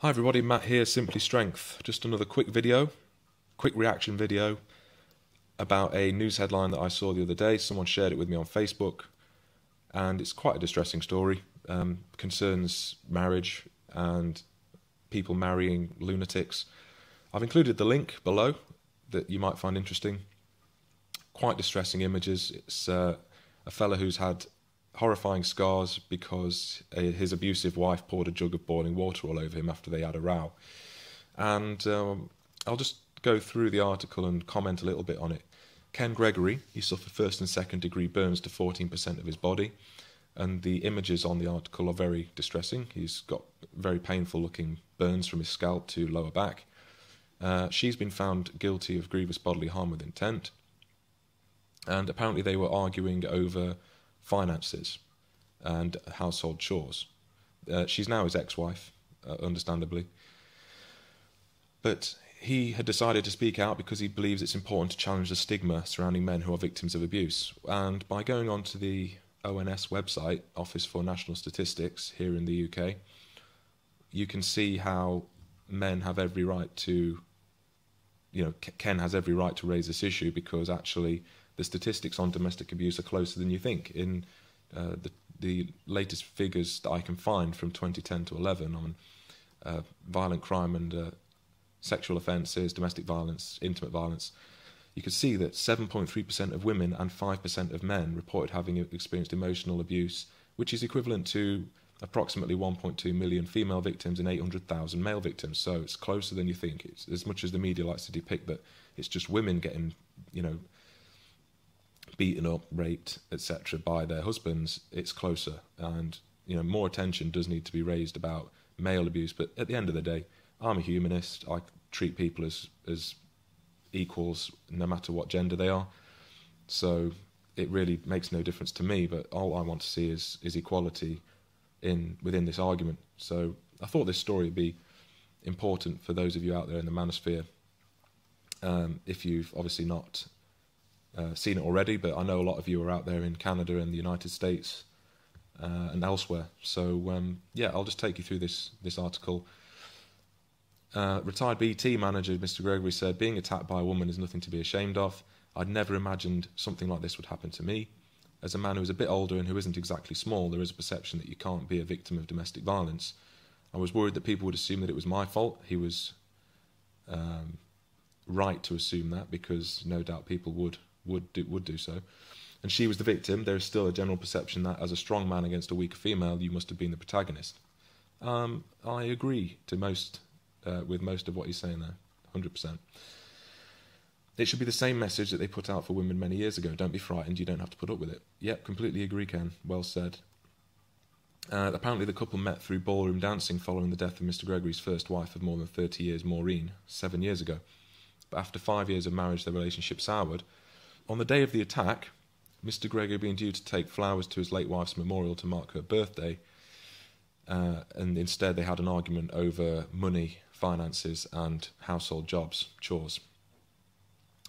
Hi everybody, Matt here, Simply Strength. Just another quick reaction video about a news headline that I saw the other day. Someone shared it with me on Facebook, and it's quite a distressing story. Concerns marriage and people marrying lunatics. I've included the link below that you might find interesting. Quite distressing images. It's a fella who's had horrifying scars because his abusive wife poured a jug of boiling water all over him after they had a row. And I'll just go through the article and comment a little bit on it. Ken Gregory, he suffered first and second degree burns to 14% of his body, and the images on the article are very distressing. He's got very painful looking burns from his scalp to lower back. She's been found guilty of grievous bodily harm with intent, and apparently they were arguing over finances and household chores. She's now his ex-wife, understandably. But he had decided to speak out because he believes it's important to challenge the stigma surrounding men who are victims of abuse. And by going on to the ONS website, Office for National Statistics, here in the UK, you can see how men have every right to, Ken has every right to raise this issue, because actually the statistics on domestic abuse are closer than you think. In the latest figures that I can find from 2010 to 11 on violent crime and sexual offences, domestic violence, intimate violence, you can see that 7.3% of women and 5% of men reported having experienced emotional abuse, which is equivalent to approximately 1.2 million female victims and 800,000 male victims. So it's closer than you think. It's, as much as the media likes to depict that it's just women getting, beaten up, raped, etc. by their husbands, it's closer. And more attention does need to be raised about male abuse. But at the end of the day, I'm a humanist. I treat people as equals, no matter what gender they are. So it really makes no difference to me. But all I want to see is equality within this argument. So I thought this story would be important for those of you out there in the manosphere. If you've obviously not seen it already, but I know a lot of you are out there in Canada and the United States and elsewhere. So yeah, I'll just take you through this article. Retired BT manager Mr. Gregory said, "Being attacked by a woman is nothing to be ashamed of. I'd never imagined something like this would happen to me. As a man who is a bit older and who isn't exactly small, there is a perception that you can't be a victim of domestic violence. I was worried that people would assume that it was my fault." He was right to assume that, because no doubt people would do so. And she was the victim. There is still a general perception that as a strong man against a weaker female, you must have been the protagonist. I agree to with most of what he's saying there, 100%. It should be the same message that they put out for women many years ago. Don't be frightened, you don't have to put up with it. Yep, completely agree, Ken. Well said. Apparently the couple met through ballroom dancing following the death of Mr. Gregory's first wife of more than 30 years, Maureen, 7 years ago. But after 5 years of marriage, their relationship soured. On the day of the attack, Mr. Gregory being due to take flowers to his late wife's memorial to mark her birthday, and instead they had an argument over money, finances and household chores.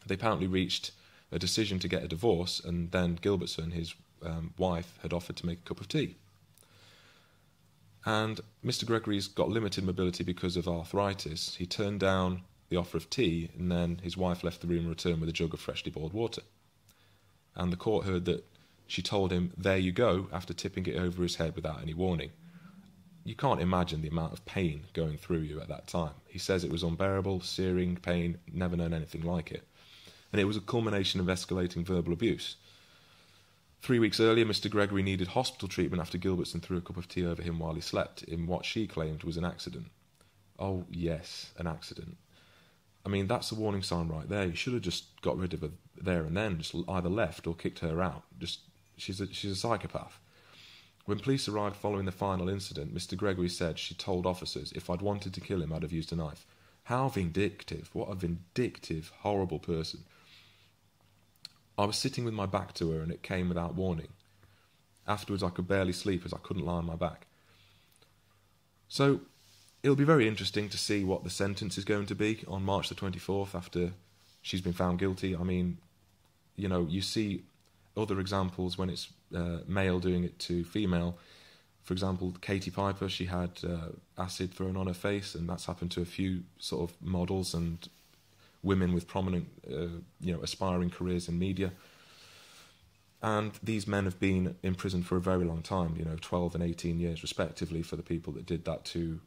They apparently reached a decision to get a divorce, and then Gilbertson, his wife, had offered to make a cup of tea. And Mr. Gregory's got limited mobility because of arthritis. He turned down the offer of tea, and then his wife left the room and returned with a jug of freshly boiled water. And the court heard that she told him, "There you go," after tipping it over his head without any warning. You can't imagine the amount of pain going through you at that time. He says it was unbearable, searing pain, never known anything like it. And it was a culmination of escalating verbal abuse. 3 weeks earlier, Mr. Gregory needed hospital treatment after Gilbertson threw a cup of tea over him while he slept, in what she claimed was an accident. Oh yes, an accident. I mean, that's a warning sign right there. You should have just got rid of her there and then, just either left or kicked her out. She's a psychopath. When police arrived following the final incident, Mr. Gregory said she told officers, "If I'd wanted to kill him, I'd have used a knife." How vindictive. What a vindictive, horrible person. I was sitting with my back to her and it came without warning. Afterwards I could barely sleep as I couldn't lie on my back. So it'll be very interesting to see what the sentence is going to be on March the 24th after she's been found guilty. I mean, you see other examples when it's male doing it to female. For example, Katie Piper, she had acid thrown on her face, and that's happened to a few sort of models and women with prominent, aspiring careers in media. And these men have been in prison for a very long time, 12 and 18 years respectively, for the people that did that to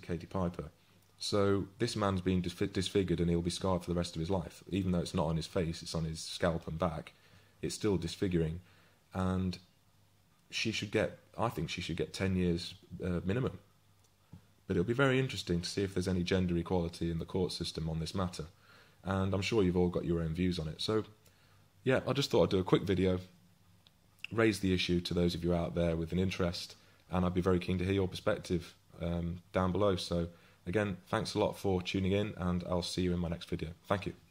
Katie Piper. So this man's been disfigured, and he'll be scarred for the rest of his life. Even though it's not on his face, it's on his scalp and back, it's still disfiguring. And I think she should get 10 years minimum. But it'll be very interesting to see if there's any gender equality in the court system on this matter. And I'm sure you've all got your own views on it. So, yeah, I just thought I'd do a quick video, raise the issue to those of you out there with an interest, and I'd be very keen to hear your perspective down below. So, again, thanks a lot for tuning in, and I'll see you in my next video. Thank you.